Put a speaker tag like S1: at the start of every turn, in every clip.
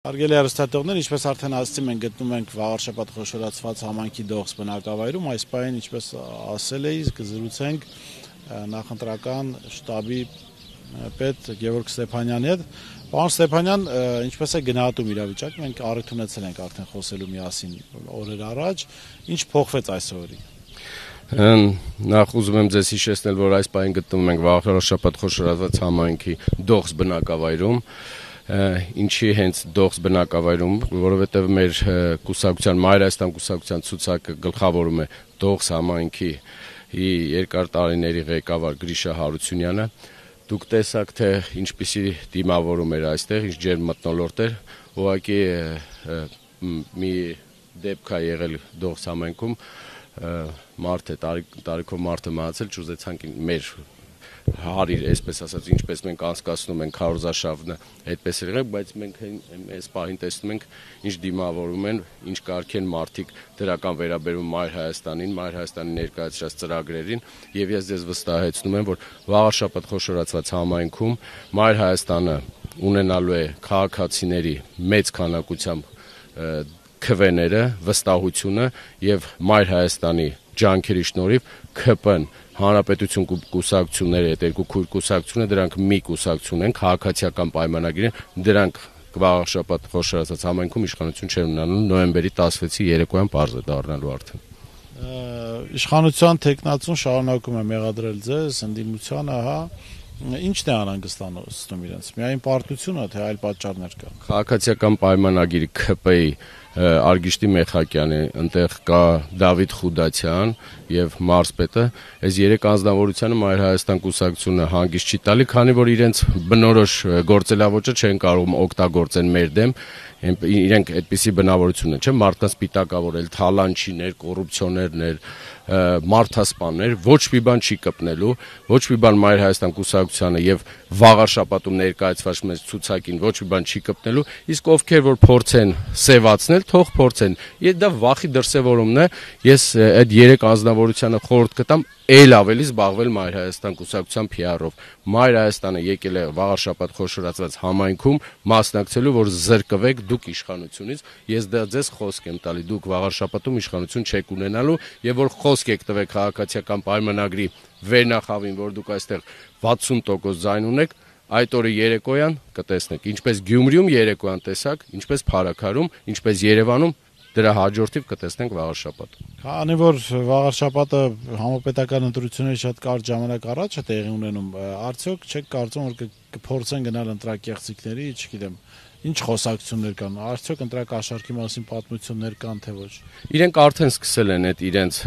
S1: Հարգելի հեռուստատողներ, ինչպես արդեն ասացի, մենք գտնում ենք վաղարշաբաթ խոշորացված համայնքի Դողս բնակավայրում, այս պահին, ինչպես ասել էի, կզրուցենք նախընտրական շտաբի պետ Գևորգ Ստեփանյանի հետ։ Պարոն Ստեփանյան, ինչպես է գնահատում իրավիճակը, մենք առիթ ունեցել ենք արդեն խոսելու միասին օրեր առաջ, ինչ փոխվեց այսօրի։
S2: Նախ ուզում եմ ձեզ հիշեցնել, որ այս պահին գտնվում ենք վաղարշաբաթ խոշորացված համայնքի Դողս բնակավայրում, ինչի հենց Դողս բնակավայրում, որովհետև մեր կուսակցության Մայր Հայաստան կուսակցության ցուցակը գլխավորում է Դողս համայնքի երկար տարիների ղեկավար Գրիշա Հարությունյանը։ Դուք տեսաք, թե ինչպիսի դիմավորում էր այստեղ, ինչ ջերմ մթնոլորտ էր, ուղղակի մի դեպք է եղել Դողս համայնքում, մարդ է, տարիքով մարդը մահացել, չուզեցանք մեր հարիր, այսպես ասած, ինչպես մենք անցկացնում ենք քարոզարշավը, այդպես էր եղել, բայց մենք այս պահին տեսնում ենք, ինչ դիմավորում են, ինչ կարգ են մարդիկ դրական վերաբերում Մայր Հայաստանին, Մայր Հայաստանի ներկայացրած ծրագրերին, եւ ես ձեզ վստահեցնում եմ, որ վաղարշաբաթ խոշորացված համայնքում Մայր Հայաստանը ունենալու է քաղաքացիների մեծ քանակությամբ քվեները, վստահությունը եւ Մայր Հայաստանի ջանքերի շնորհիվ ՔՊ-ն Հանրապետություն կուսակցությունները, այդ երկու քույր կուսակցությունները, դրանք մի կուսակցություն են, քաղաքացիական պայմանագիր են, դրանք վաղարշաբաթ խոշորացված համայնքում իշխանություն չեն ունենալու, նոյեմբերի 16-ի երեկոյան պարզ է դառնալու արդեն։
S1: Իշխանության տեխնացուն շարունակում է մեղադրել ձեզ, ընդդիմությանը, հա, ինչն է անհանգստանում իրենց, միայն պարտությունը, թե այլ պատճառներ կան։
S2: Քաղաքացիական պայմանագիրը ՔՊ-ի Արգիշտի Մեխակյանի, ընտեղ կա Դավիթ Խուդացյան եւ մարզպետը, այս երեք անձնավորությանը Մայր Հայաստան կուսակցությունը հանգիստ չի տալի, քանի որ իրենց բնորոշ գործելավոճը չեն կարող օգտագործեն մեր դեմ, իրենք այդպիսի բնավորություն են, չէ՞, մարդկանց պիտակավորել, թալանչիներ, կոռուպցիոներներ, մարդասպաններ, ոչ մի բան չի կպնելու, ոչ մի բան Մայր Հայաստան կուսակցությանը եւ վաղարշաբաթում ներկայացված մեծ ցուցակին ոչ մի բան չի կպնելու, իսկ ովքեր որ փորձեն սևացնել, թող փորձեն։ Դա վախի դրսևորումն է, ես այդ երեք անձնավորությանը խորհուրդ կտամ ել ավելի զբաղվել Մայր Հայաստան կուսակցության PR-ով։ Մայր Հայաստանը եկել է վաղարշաբաթ խոշորացված համայնքում մասնակցելու, որ զրկվեք դուք իշխանությունից, ես դա ձեզ խոսք եմ տալի, դուք վաղարշաբաթում իշխանություն չեք ունենալու եւ որ խոսք եք տվել քաղաքացիական պայմանագրի վերնախավին, որ դուք այստեղ 60% ձայն ունեք, այդ օրը երեկոյան կտեսնեք, ինչպես Գյումրիում երեկոյան տեսակ, ինչպես Փարաքարում, ինչպես Երևանում, դրա հաջորդիվ կտեսնենք վաղարշաբաթ։
S1: Քանի որ վաղարշաբաթը համապետական ընտրությունների շատ կարճ ժամանակ առաջ է տեղի ունենում, արդյոք չեք կարծում, որ կփորձեն գնալ ընտրակեղծիքների, չգիտեմ, ինչ խոսակցություններ կան, արդյոք ընտրակաշառքի մասին պատմություններ կան, թե ոչ։
S2: Իրենք արդեն սկսել են այդ իրենց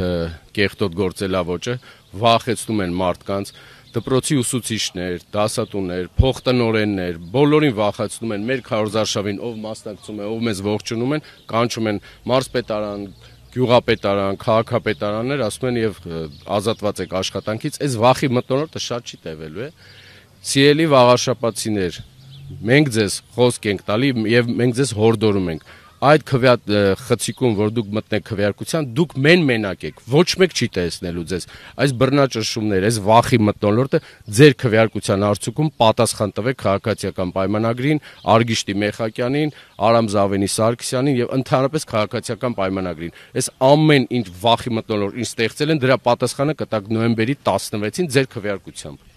S2: կեղտոտ գործելավոճը, վախեցնում են մարդկանց, դպրոցի ուսուցիչներ, դասատուներ, փոխտնօրեններ, բոլորին վախեցնում են մեր քարոզարշավին, ով մասնակցում է, ով մեզ ողջունում են, կանչում են մարզպետարան, գյուղապետարան, քաղաքապետարաններ, ասում են եւ ազատված եք աշխատանքից, այս վախի մթնոլորտը շատ չի տևելու է։ Սիրելի վաղարշաբաթցիներ, մենք ձեզ խոսք ենք տալի եւ մենք ձեզ հորդորում ենք։ Այդ խցիկում, որ դուք մտնեք քվեարկության, դուք մենակ եք, ոչ մեկ չի տեսնելու ձեզ։ Այս բռնաճնշումները, այս վախի մթնոլորտը ձեր քվեարկության արդյունքում պատասխան տվեք քաղաքացիական պայմանագրին, Արգիշտի Մեխակյանին, Արամ Զավենի Սարգսյանին եւ ընդհանրապես քաղաքացիական պայմանագրին։ Այս ամեն ինչ վախի մթնոլորտ ինչ ստեղծել են, դրա պատասխանը կտաք նոյեմբերի 16-ին ձեր քվեարկությամբ։